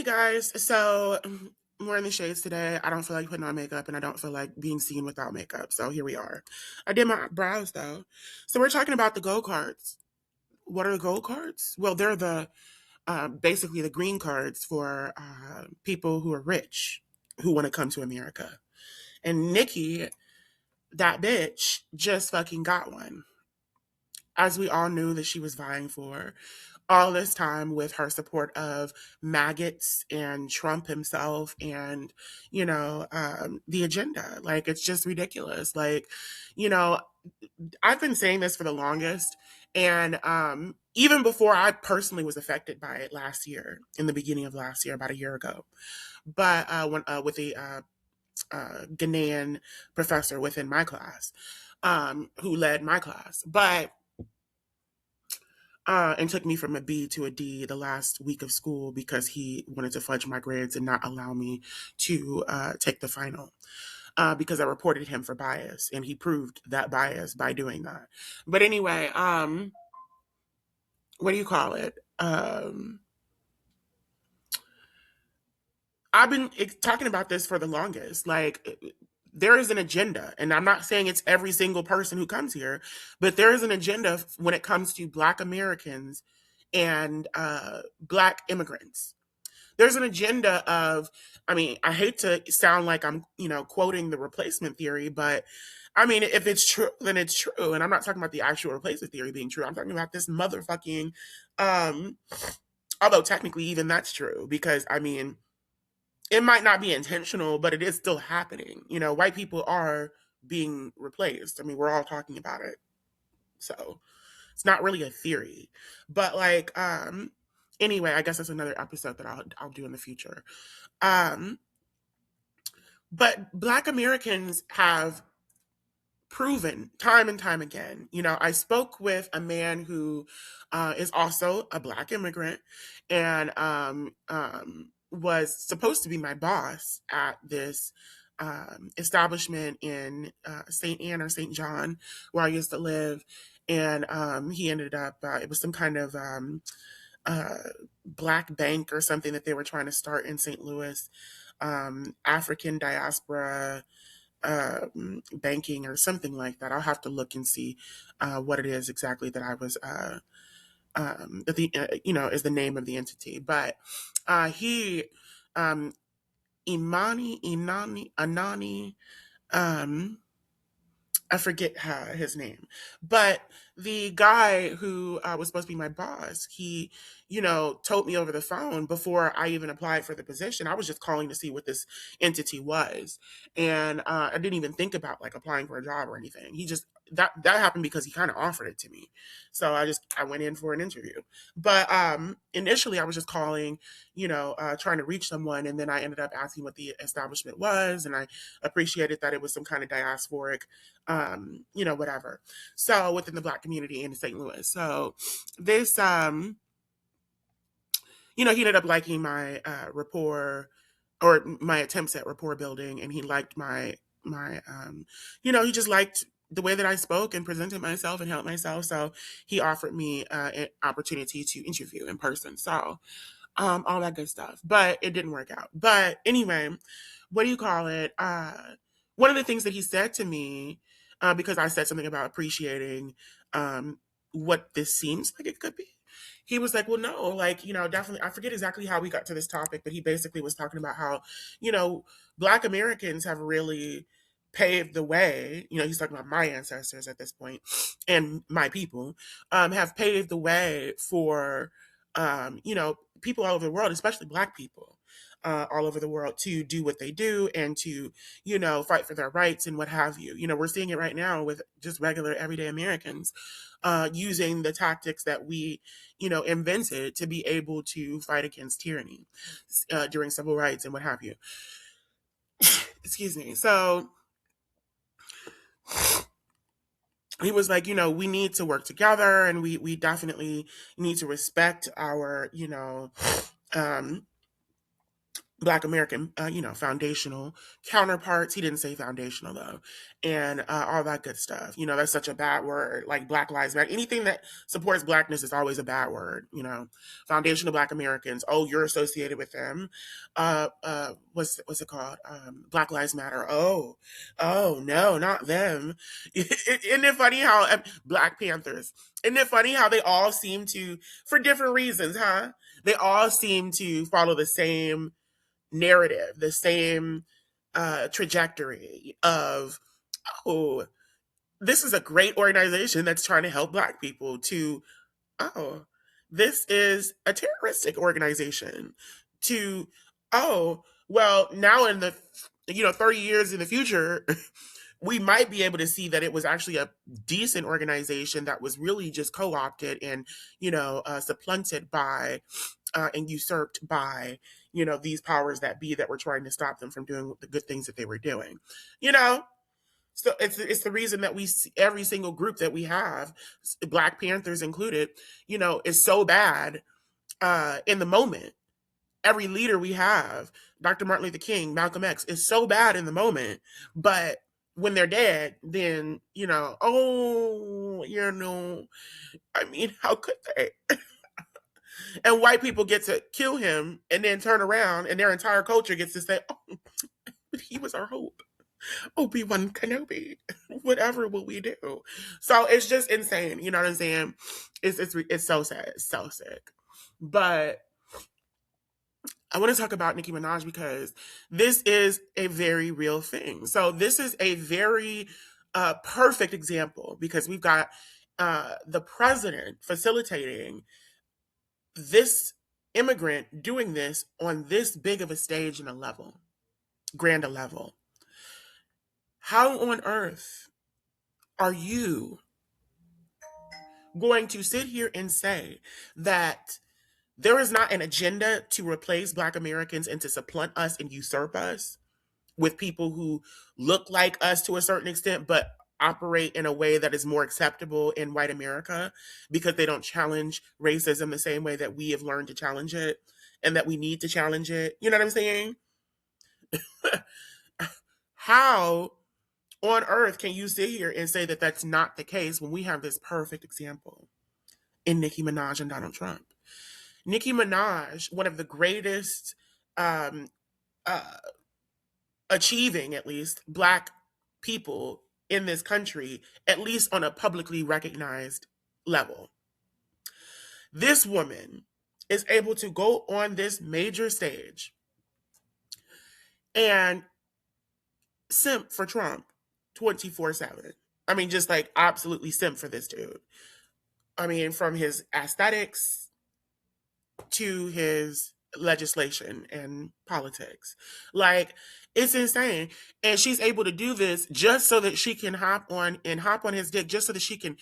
Hey guys, so we're in the shades today. I don't feel like putting on makeup and I don't feel like being seen without makeup. So here we are. I did my brows though. So we're talking about the gold cards. What are the gold cards? Well, they're the basically the green cards for people who are rich who want to come to America. And Nicki, that bitch, just fucking got one. As we all knew that she was vying for all this time with her support of maggots and Trump himself and, the agenda. Like, it's just ridiculous. Like, you know, I've been saying this for the longest. And even before I personally was affected by it last year, in the beginning of last year, about a year ago, but when with the Ghanaian professor within my class, who led my class. But and took me from a B to a D the last week of school because he wanted to fudge my grades and not allow me to take the final. Because I reported him for bias, and he proved that bias by doing that. But anyway, what do you call it? I've been talking about this for the longest. Like, there is an agenda, and I'm not saying it's every single person who comes here, but there is an agenda when it comes to Black Americans and Black immigrants. There's an agenda of, I mean, I hate to sound like I'm, quoting the replacement theory, but I mean, if it's true, then it's true. And I'm not talking about the actual replacement theory being true. I'm talking about this motherfucking, um, although technically even that's true, because I mean, it might not be intentional, but it is still happening. White people are being replaced. I mean, we're all talking about it. So it's not really a theory. But like, anyway, I guess that's another episode that I'll do in the future. Um, but Black Americans have proven time and time again. I spoke with a man who is also a Black immigrant and was supposed to be my boss at this establishment in St. Anne or St. John, where I used to live. And he ended up, it was some kind of uh, Black bank or something that they were trying to start in St. Louis, African diaspora banking or something like that. I'll have to look and see what it is exactly that I was that the is the name of the entity. But he Imani Inani Anani um I forget his name, but the guy who was supposed to be my boss, he, told me over the phone before I even applied for the position. I was just calling to see what this entity was, and I didn't even think about like applying for a job or anything. He just that happened because he kind of offered it to me, so I went in for an interview. But initially, I was just calling, trying to reach someone, and then I ended up asking what the establishment was, and I appreciated that it was some kind of diasporic whatever. So within the Black community in St. Louis. So this, he ended up liking my rapport or my attempts at rapport building, and he liked he just liked the way that I spoke and presented myself and held myself. So he offered me an opportunity to interview in person. So all that good stuff, but it didn't work out. But anyway, what do you call it? One of the things that he said to me, because I said something about appreciating what this seems like it could be. He was like, well, no, like, definitely, I forget exactly how we got to this topic, but he basically was talking about how, Black Americans have really paved the way. He's talking about my ancestors at this point and my people have paved the way for, people all over the world, especially Black people all over the world, to do what they do and to, fight for their rights and what have you. We're seeing it right now with just regular everyday Americans using the tactics that we, invented to be able to fight against tyranny during civil rights and what have you. Excuse me. So he was like, we need to work together and we definitely need to respect our, um, Black American, foundational counterparts. He didn't say foundational though, and all that good stuff. That's such a bad word. Like Black Lives Matter. Anything that supports blackness is always a bad word. Foundational Black Americans. Oh, you're associated with them. What's it called? Black Lives Matter. Oh no, not them. Isn't it funny how Black Panthers? Isn't it funny how they all seem to, for different reasons, huh? They all seem to follow the same narrative, the same trajectory of, oh, this is a great organization that's trying to help Black people, to, oh, this is a terroristic organization, to, oh, well, now in the 30 years in the future, we might be able to see that it was actually a decent organization that was really just co-opted and supplanted by and usurped by these powers that be that were trying to stop them from doing the good things that they were doing. you know so it's the reason that we see every single group that we have, Black Panthers included, is so bad in the moment. Every leader we have, Dr. Martin Luther King, Malcolm X, is so bad in the moment, but when they're dead, then I mean, how could they? And white people get to kill him and then turn around and their entire culture gets to say, oh, but he was our hope. Obi-Wan Kenobi. Whatever will we do? So it's just insane. You know what I'm saying? It's so sad. It's so sick. But I want to talk about Nicki Minaj because this is a very real thing. So this is a very perfect example because we've got the president facilitating this immigrant doing this on this big of a stage and a level, grand a level. How on earth are you going to sit here and say that there is not an agenda to replace Black Americans and to supplant us and usurp us with people who look like us to a certain extent, but operate in a way that is more acceptable in white America because they don't challenge racism the same way that we have learned to challenge it and that we need to challenge it? You know what I'm saying? How on earth can you sit here and say that that's not the case when we have this perfect example in Nicki Minaj and Donald Trump? Nicki Minaj, one of the greatest um, uh, achieving, at least, Black people in this country, at least on a publicly recognized level. This woman is able to go on this major stage and simp for Trump 24/7. I mean, just like absolutely simp for this dude. I mean, from his aesthetics to his legislation and politics. Like, it's insane. And she's able to do this just so that she can hop on his dick, just so that she can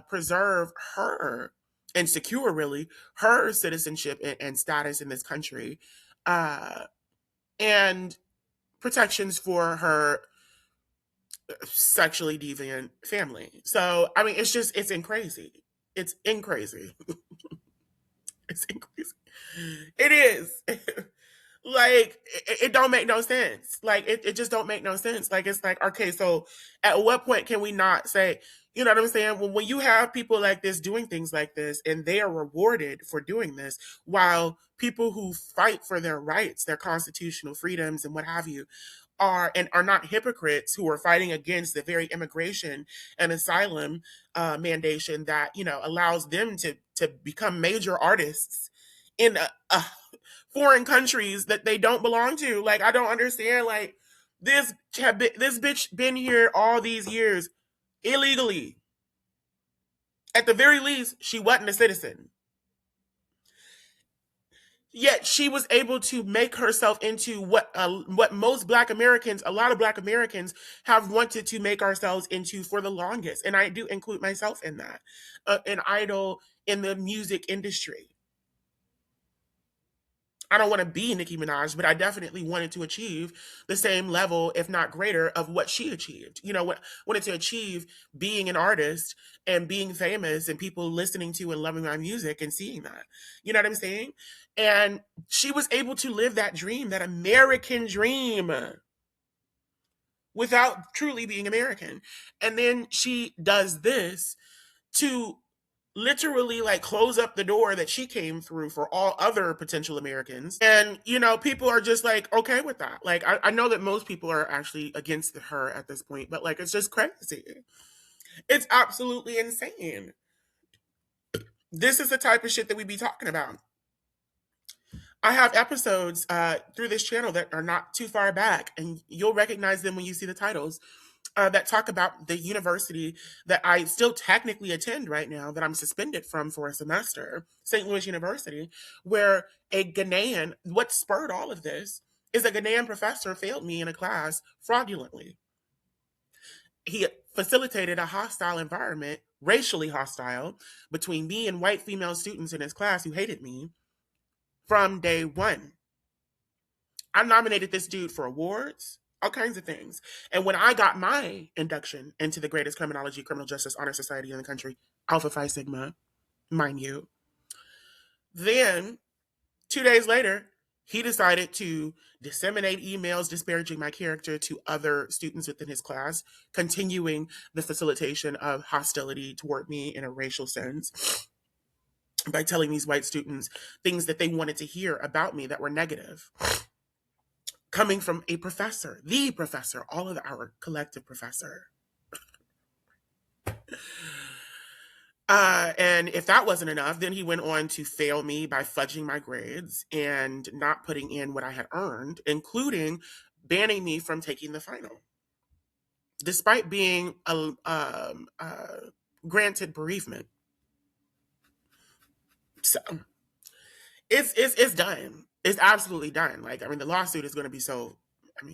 preserve her and secure, really, her citizenship and status in this country, and protections for her sexually deviant family. So, I mean, it's in crazy. It's in crazy. It's in crazy. It is. Like, it don't make no sense. Like, it just don't make no sense. Like, it's like, okay, so at what point can we not say, you know what I'm saying? When you have people like this doing things like this and they are rewarded for doing this, while people who fight for their rights, their constitutional freedoms and what have you, are not hypocrites who are fighting against the very immigration and asylum mandation that allows them to become major artists in foreign countries that they don't belong to. Like, I don't understand. Like, this bitch been here all these years illegally. At the very least, she wasn't a citizen. Yet she was able to make herself into what most Black Americans, a lot of Black Americans, have wanted to make ourselves into for the longest, and I do include myself in that, an idol in the music industry. I don't want to be Nicki Minaj, but I definitely wanted to achieve the same level, if not greater, of what she achieved. Wanted to achieve being an artist and being famous and people listening to and loving my music and seeing that. You know what I'm saying? And she was able to live that dream, that American dream, without truly being American. And then she does this to literally like close up the door that she came through for all other potential Americans. And, people are just like, okay with that. Like, I know that most people are actually against her at this point, but like, it's just crazy. It's absolutely insane. This is the type of shit that we be talking about. I have episodes through this channel that are not too far back, and you'll recognize them when you see the titles. That talk about the university that I still technically attend right now, that I'm suspended from for a semester, St. Louis University, where what spurred all of this is a Ghanaian professor failed me in a class fraudulently. He facilitated a hostile environment, racially hostile, between me and white female students in his class who hated me from day one. I nominated this dude for awards, all kinds of things. And when I got my induction into the greatest criminology, criminal justice honor society in the country, Alpha Phi Sigma, mind you, then 2 days later, he decided to disseminate emails disparaging my character to other students within his class, continuing the facilitation of hostility toward me in a racial sense by telling these white students things that they wanted to hear about me that were negative, coming from a professor, the professor, all of our collective professor. And if that wasn't enough, then he went on to fail me by fudging my grades and not putting in what I had earned, including banning me from taking the final, despite being granted bereavement. So it's done. It's absolutely done. Like, I mean, the lawsuit is going to be so,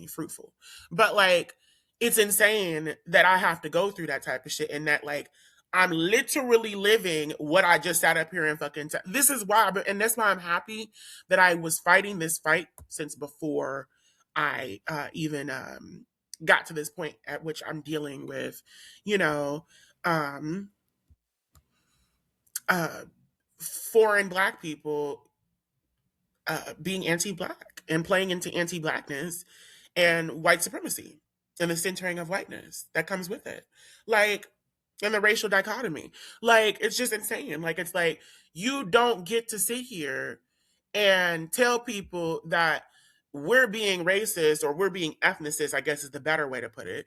fruitful. But like, it's insane that I have to go through that type of shit, and that like I'm literally living what I just sat up here and fucking. This is why, and that's why I'm happy that I was fighting this fight since before I even got to this point at which I'm dealing with, you know, um, uh, foreign black people being anti-black and playing into anti-blackness and white supremacy and the centering of whiteness that comes with it, like, and the racial dichotomy. Like, it's just insane. Like, it's like you don't get to sit here and tell people that we're being racist or we're being ethnicist, I guess is the better way to put it,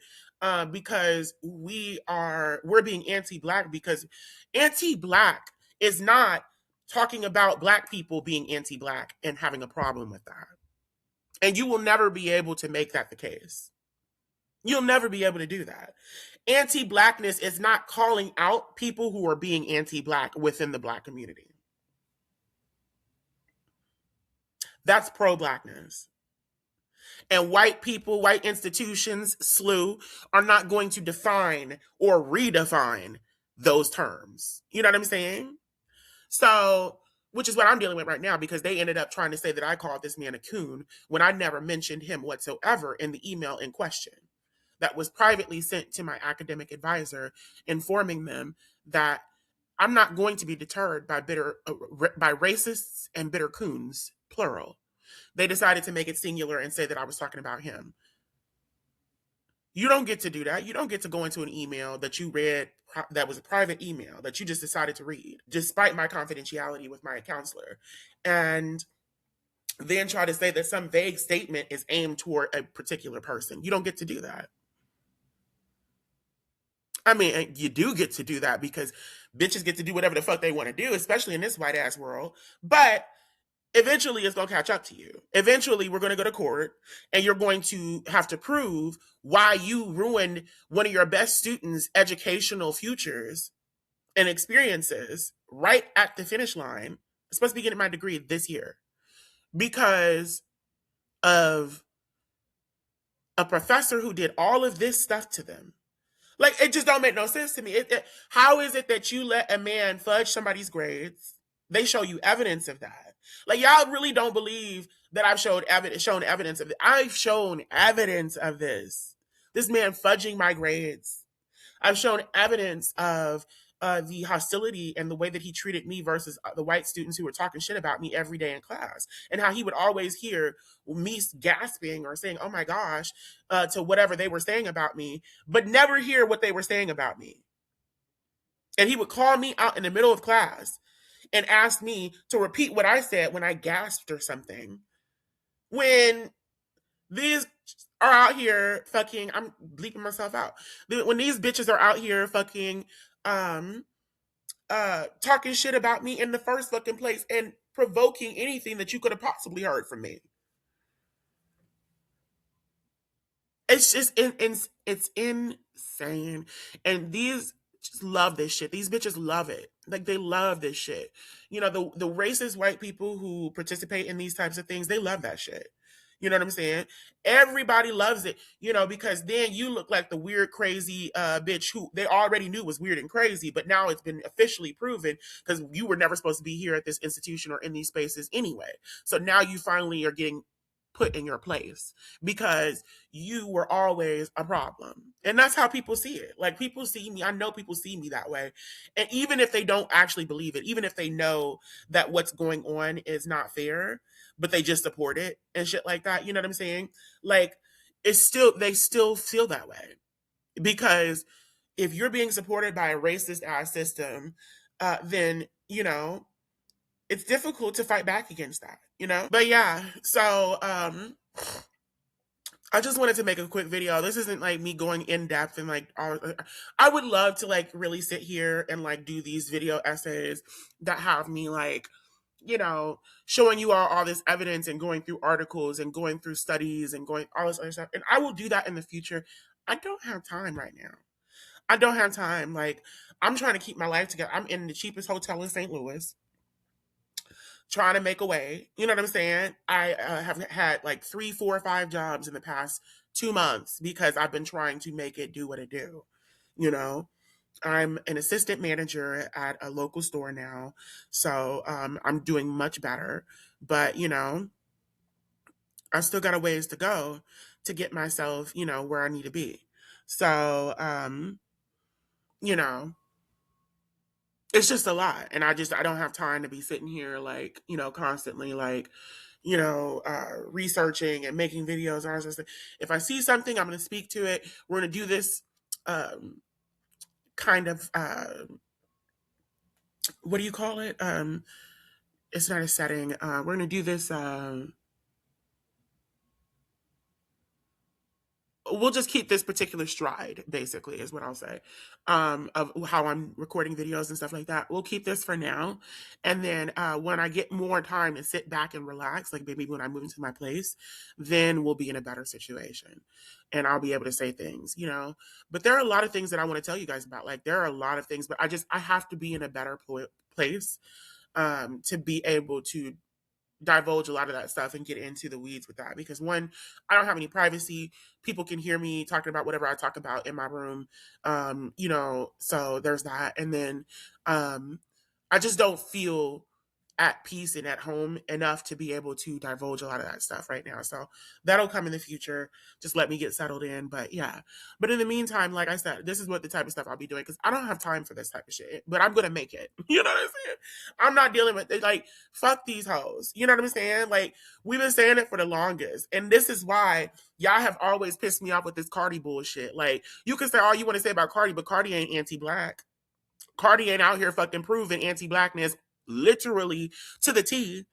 because we're being anti-black, because anti-black is not talking about black people being anti-black and having a problem with that. And you will never be able to make that the case. You'll never be able to do that. Anti-blackness is not calling out people who are being anti-black within the black community. That's pro-blackness. And white people, white institutions, SLU, are not going to define or redefine those terms. You know what I'm saying? So, which is what I'm dealing with right now, because they ended up trying to say that I called this man a coon when I never mentioned him whatsoever in the email in question that was privately sent to my academic advisor, informing them that I'm not going to be deterred by by racists and bitter coons, plural. They decided to make it singular and say that I was talking about him. You don't get to do that. You don't get to go into an email that you read that was a private email that you just decided to read, despite my confidentiality with my counselor, and then try to say that some vague statement is aimed toward a particular person. You don't get to do that. I mean, you do get to do that because bitches get to do whatever the fuck they want to do, especially in this white ass world. But eventually it's going to catch up to you. Eventually we're going to go to court and you're going to have to prove why you ruined one of your best students' educational futures and experiences right at the finish line. I'm supposed to be getting my degree this year because of a professor who did all of this stuff to them. Like, it just don't make no sense to me. How is it that you let a man fudge somebody's grades, They show you evidence of that. Like, y'all really don't believe that I've shown evidence of it. I've shown evidence of this. This man fudging my grades. I've shown evidence of the hostility and the way that he treated me versus the white students who were talking shit about me every day in class, and how he would always hear me gasping or saying, "Oh my gosh," to whatever they were saying about me, but never hear what they were saying about me. And he would call me out in the middle of class and ask me to repeat what I said when I gasped or something. When these are out here fucking, I'm bleeping myself out. When these bitches are out here fucking um talking shit about me in the first fucking place and provoking anything that you could have possibly heard from me. It's just it's insane. And these just love this shit. These bitches love it. Like, they love this shit. You know, the racist white people who participate in these types of things, they love that shit. You know what I'm saying? Everybody loves it, you know, because then you look like the weird, crazy bitch who they already knew was weird and crazy, but now it's been officially proven because you were never supposed to be here at this institution or in these spaces anyway. So now you finally are getting put in your place because you were always a problem. And that's how people see it. Like, people see me, I know people see me that way. And even if they don't actually believe it, even if they know that what's going on is not fair, but they just support it and shit like that, you know what I'm saying? Like, it's still, they still feel that way. Because if you're being supported by a racist ass system, then, you know, it's difficult to fight back against that, you know? But yeah, so I just wanted to make a quick video. This isn't like me going in depth and like all, I would love to like really sit here and like do these video essays that have me like, you know, showing you all this evidence and going through articles and going through studies and going all this other stuff. And I will do that in the future. I don't have time right now. I don't have time. Like, I'm trying to keep my life together. I'm in the cheapest hotel in St. Louis, trying to make a way. You know what I'm saying? I have had like 3, 4, 5 jobs in the past 2 months because I've been trying to make it do what it do. You know, I'm an assistant manager at a local store now, so I'm doing much better. But you know, I still got a ways to go to get myself, you know, where I need to be. So, you know, it's just a lot, and I don't have time to be sitting here like, you know, constantly like, you know, researching and making videos and all this stuff. If I see something, I'm going to speak to it. We're going to do this um, kind of what do you call it? It's not a setting. We're going to do this. We'll just keep this particular stride, basically, is what I'll say, of how I'm recording videos and stuff like that. We'll keep this for now. And then when I get more time to sit back and relax, like maybe when I move into my place, then we'll be in a better situation and I'll be able to say things, you know. But there are a lot of things that I want to tell you guys about. Like, there are a lot of things, but I have to be in a better place to be able to divulge a lot of that stuff and get into the weeds with that, because one, I don't have any privacy. People can hear me talking about whatever I talk about in my room, you know, so there's that. And then I just don't feel at peace and at home enough to be able to divulge a lot of that stuff right now. So that'll come in the future. Just let me get settled in. But yeah. But in the meantime, like I said, this is what the type of stuff I'll be doing because I don't have time for this type of shit. But I'm gonna make it. You know what I'm saying? I'm not dealing with it. Like, fuck these hoes. You know what I'm saying? Like, we've been saying it for the longest. And this is why y'all have always pissed me off with this Cardi bullshit. Like, you can say all you want to say about Cardi, but Cardi ain't anti-black. Cardi ain't out here fucking proving anti-blackness literally to the T.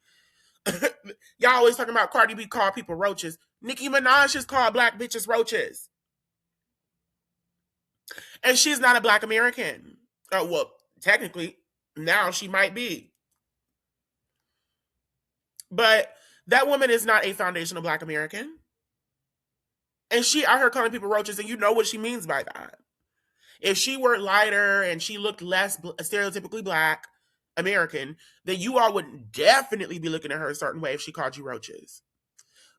Y'all always talking about Cardi B call people roaches. Nicki Minaj just called black bitches roaches. And she's not a black American. Well, technically, now she might be. But that woman is not a foundational black American. And she out here calling people roaches, and you know what she means by that. If she were lighter and she looked less stereotypically black American, then you all would definitely be looking at her a certain way if she called you roaches.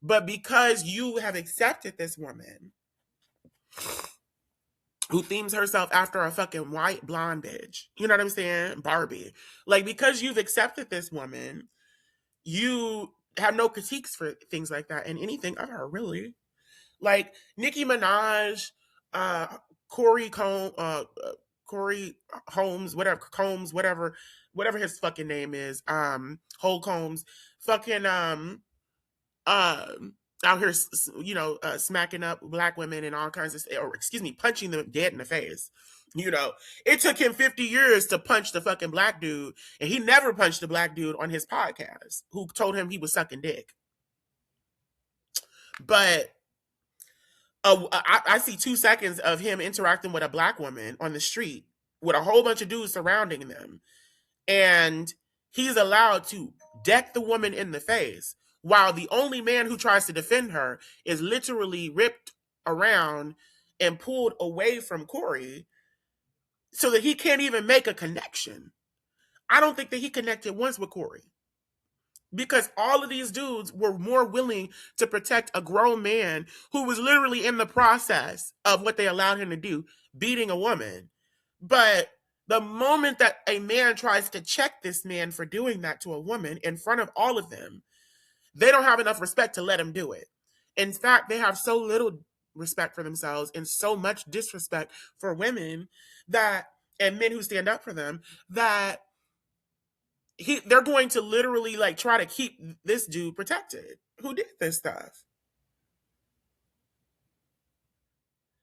But because you have accepted this woman who themes herself after a fucking white blonde bitch. You know what I'm saying? Barbie. Like, because you've accepted this woman, you have no critiques for things like that and anything of her, really. Like Nicki Minaj, uh, Corey Corey Holmes, whatever his fucking name is, Holmes Holmes, fucking out here, smacking up black women and all kinds of, or excuse me, punching them dead in the face. You know, it took him 50 years to punch the fucking black dude, and he never punched the black dude on his podcast who told him he was sucking dick. But I see 2 seconds of him interacting with a black woman on the street with a whole bunch of dudes surrounding them, and he's allowed to deck the woman in the face while the only man who tries to defend her is literally ripped around and pulled away from Corey so that he can't even make a connection. I don't think that he connected once with Corey because all of these dudes were more willing to protect a grown man who was literally in the process of what they allowed him to do, beating a woman. But the moment that a man tries to check this man for doing that to a woman in front of all of them, they don't have enough respect to let him do it. In fact, they have so little respect for themselves and so much disrespect for women that, and men who stand up for them, that they're going to literally like try to keep this dude protected who did this stuff.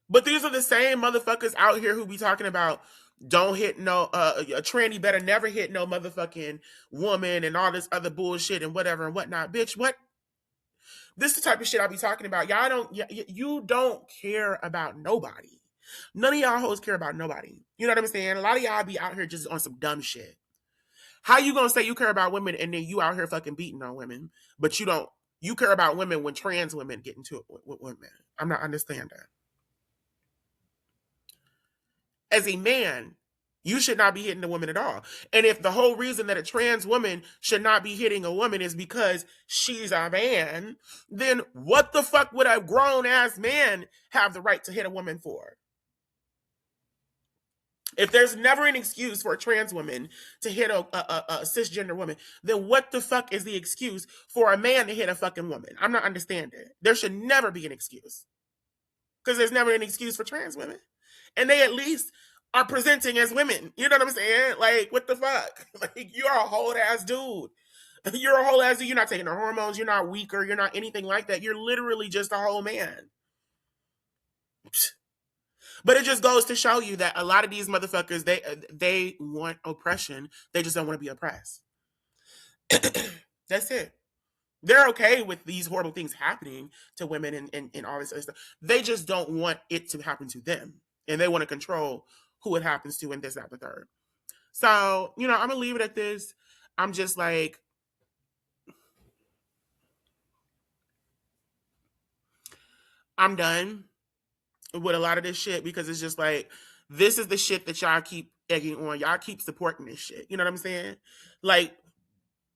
But these are the same motherfuckers out here who be talking about don't hit no a tranny better never hit no motherfucking woman and all this other bullshit and whatever and whatnot. Bitch, what? This is the type of shit I be talking about. Y'all don't, you don't care about nobody. None of y'all hoes care about nobody. You know what I'm saying? A lot of y'all be out here just on some dumb shit. How you gonna say you care about women and then you out here fucking beating on women, but you don't? You care about women when trans women get into it with women. I'm not understanding. As a man, you should not be hitting a woman at all. And if the whole reason that a trans woman should not be hitting a woman is because she's a man, then what the fuck would a grown ass man have the right to hit a woman for? If there's never an excuse for a trans woman to hit a cisgender woman, then what the fuck is the excuse for a man to hit a fucking woman? I'm not understanding. There should never be an excuse. Because there's never an excuse for trans women. And they at least are presenting as women. You know what I'm saying? Like, what the fuck? Like, you're a whole ass dude. You're a whole ass dude. You're not taking the hormones. You're not weaker. You're not anything like that. You're literally just a whole man. But it just goes to show you that a lot of these motherfuckers, they want oppression. They just don't want to be oppressed. That's it. They're okay with these horrible things happening to women and all this other stuff. They just don't want it to happen to them. And they want to control who it happens to and this, that, the third. So, I'm going to leave it at this. I'm just like, I'm done with a lot of this shit because it's just like, this is the shit that y'all keep egging on. Y'all keep supporting this shit. You know what I'm saying? Like,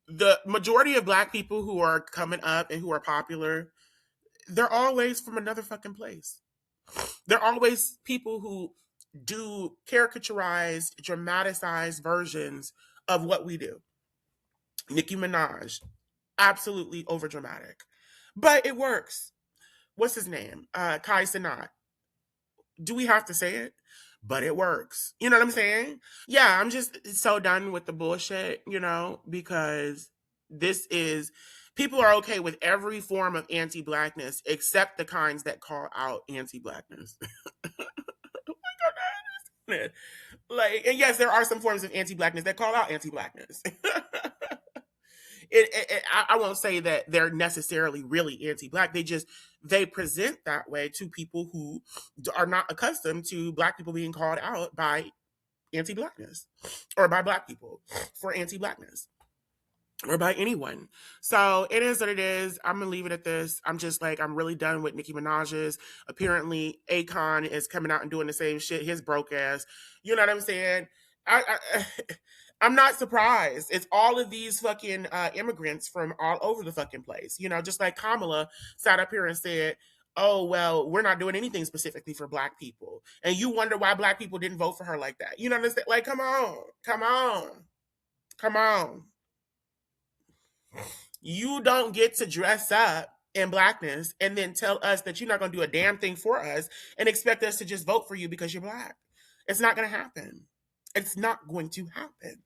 the majority of black people who are coming up and who are popular, they're always from another fucking place. They're always people who do caricaturized, dramatized versions of what we do. Nicki Minaj, absolutely over dramatic, but it works. What's his name? Kai Cenat. Do we have to say it? But it works. You know what I'm saying? Yeah, I'm just so done with the bullshit, because this is, people are okay with every form of anti-blackness except the kinds that call out anti-blackness. Like, and yes, there are some forms of anti-blackness that call out anti-blackness. I won't say that they're necessarily really anti-black. They present that way to people who are not accustomed to black people being called out by anti-blackness or by black people for anti-blackness or by anyone. So it is what it is. I'm gonna leave it at this. I'm just like, I'm really done with Nicki Minaj's. Apparently Akon is coming out and doing the same shit, his broke ass. You know what I'm saying? I'm not surprised. It's all of these fucking immigrants from all over the fucking place. Just like Kamala sat up here and said, oh, well, we're not doing anything specifically for black people. And you wonder why black people didn't vote for her like that. You know what I'm saying? Like, come on, come on, come on. You don't get to dress up in blackness and then tell us that you're not going to do a damn thing for us and expect us to just vote for you because you're black. It's not going to happen. It's not going to happen.